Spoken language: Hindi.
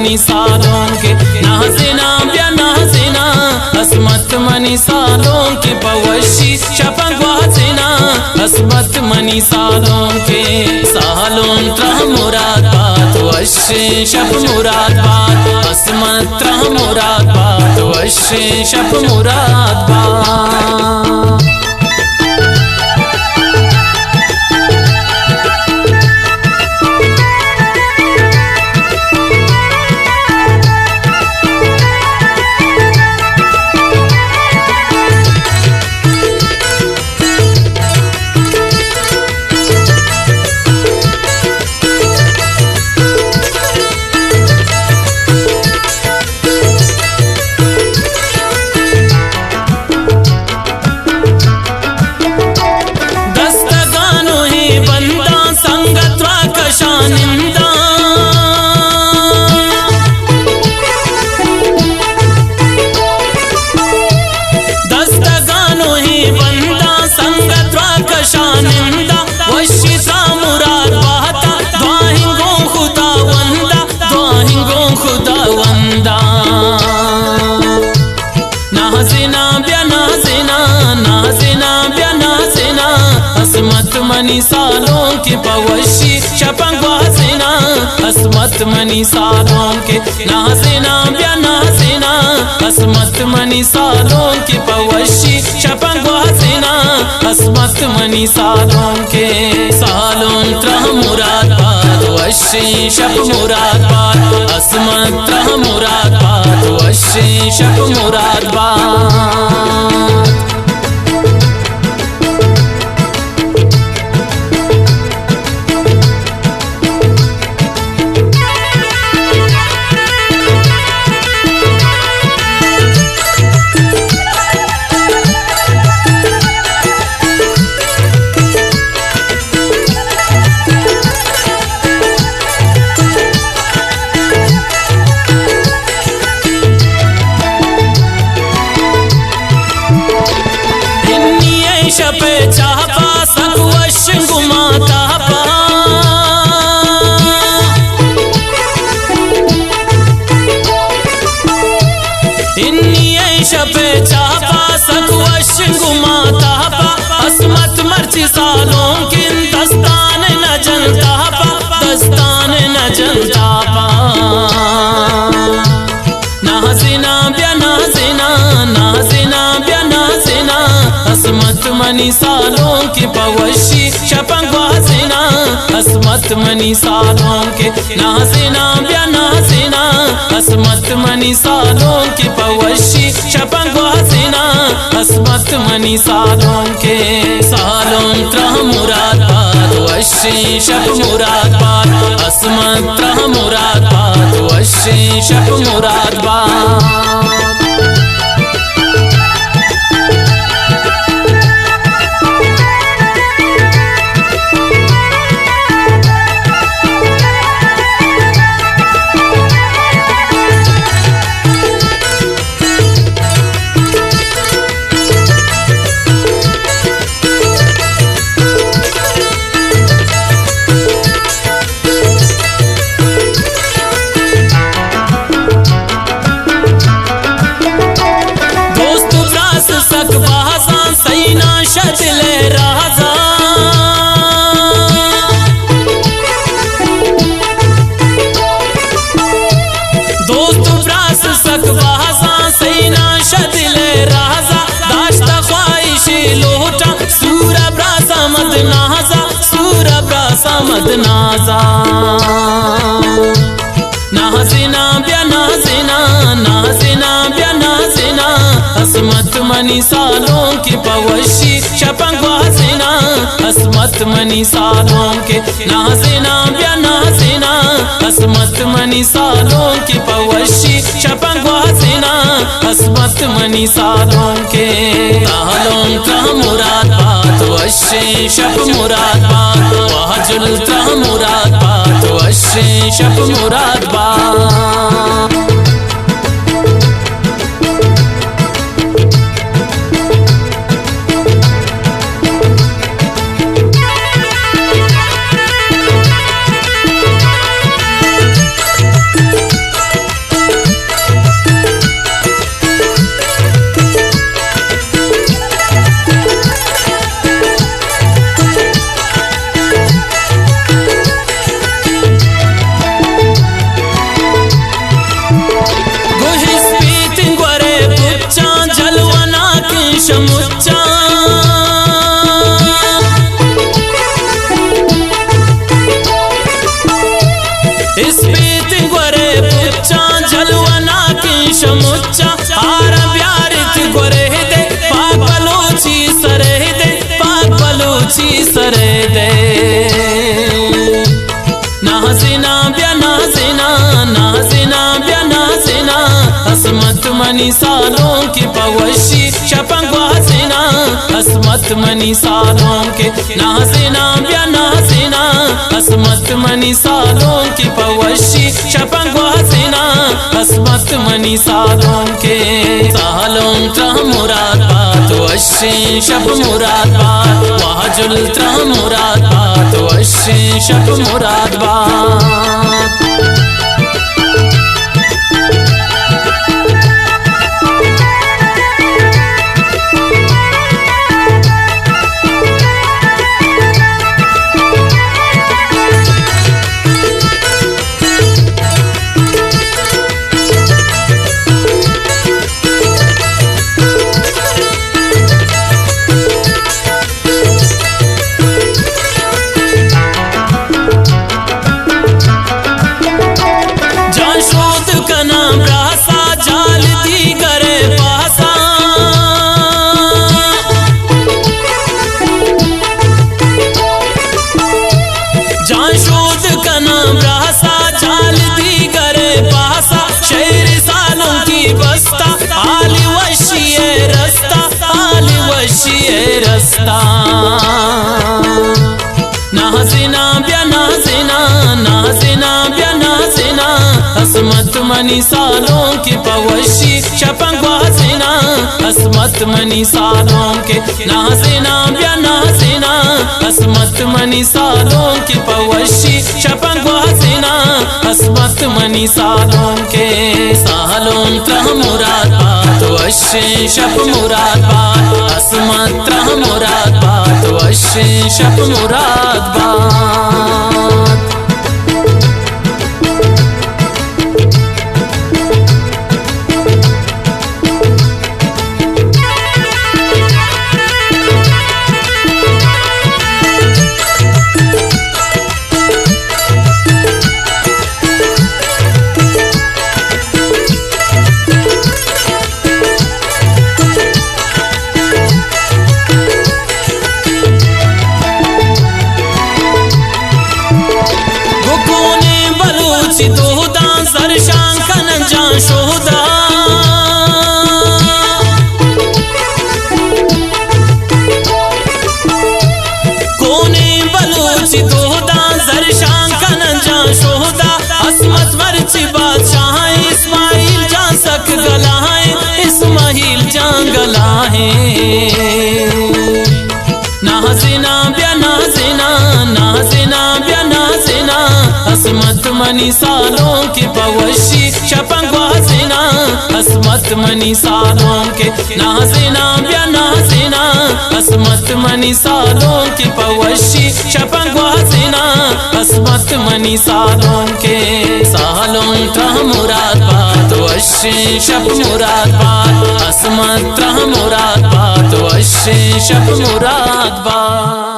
मनी सालों के नाज़िना ब्या नाज़िना असमत मनी सालों के पवशी शपंगवाजिना असमत मनी सालों के सालों त्रह मुराद बात वशे शप मुराद बात असमत त्रह मुराद बात वशे शप मुराद बात नाज़िना ब्या नाज़िना नाज़िना ब्या नाज़िना असमत मनी सालों के पवशी शपंगवाजिना असमत मनी सालों के नाज़िना ब्या नाज़िना असमत मनी सालों के पवशी शपंगवाजिना असमत मनी सालों के सालों त्रह मुराद बात वशे शप मुराद बात असमत त्रह मुराद बात वशे शप मुराद बात शपे चापा सकवश गुमाता पा इन्नी शपे चापा सकवश गुमाता पा असमत मर्ची सालों की दस्तान न जनता पा दस्तान न जनता पा नाज़िना ब्या नाज़िना नाज़िना ब्या नाज़िना असमत मनी सालों के पवशी शपंगवाजिना असमत मनी सालों के नाज़िना ब्या नाज़िना असमत मनी सालों के पवशी शपंगवाजिना असमत मनी सालों के सालों त्रह मुराद बात वशे शप मुराद बात असमत त्रह मुराद बात वशे शप मुराद बात समद नाज़ा नाज़िना ब्या नाज़िना नाज़िना ब्या नाज़िना असमत मनी सालों के पवशी शपंगवाजिना असमत मनी सालों के नाज़िना ब्या नाज़िना असमत मनी सालों के पवशी शपंगवाजिना असमत मनी सालों के तालों त्रह मुराद बात वशे शप मुराद बात वाजुल त्रह मुराद बात वशे शप मुराद बात करे दे नाज़िना ब्या नाज़िना नाज़िना ब्या नाज़िना असमत मनी सालों की पवशी शपंगवाज़िना असमत मनी सालों के नाज़िना ब्या नाज़िना असमत मनी सालों की पवशी शपंगवाज़िना असमत मनी सालों के सालों त्रह मुराद बात वशी शब मुराद बात वाजुल त्रह मुराद बात वशी शब मुराद बात नाज़िना ब्या नाज़िना नाज़िना ब्या नाज़िना असमत मनी सालों की पवशी शपंगवाज़िना असमत मनी सालों के नाज़िना ब्या नाज़िना असमत मनी सालों की पवशी शपंगवाज़िना असमत मनी सालों के सालों त्रह मुराद बात वशी शब मुराद बात असमत त्रह मुराद बात वशी शब मुराद बात शोदा कोने बलूची दोदा जरशान कनजा शोदा असमत मरची बादशाह इस्माइल जा सक गला है इस्माइल जा गला है नाज़िना ब्या नाज़िना नाज़िना ब्या नाज़िना असमत मनी सालों की पवशी शपंगवाज़िना असमत मनी सालों के नाज़िना ब्या नाज़िना असमत मनी सालों की पवशी शपंगवाज़िना असमत मनी सालों के सालों त्रह मुराद बात वशी शब मुराद बात असमत त्रह मुराद बात वशी शब मुराद बात।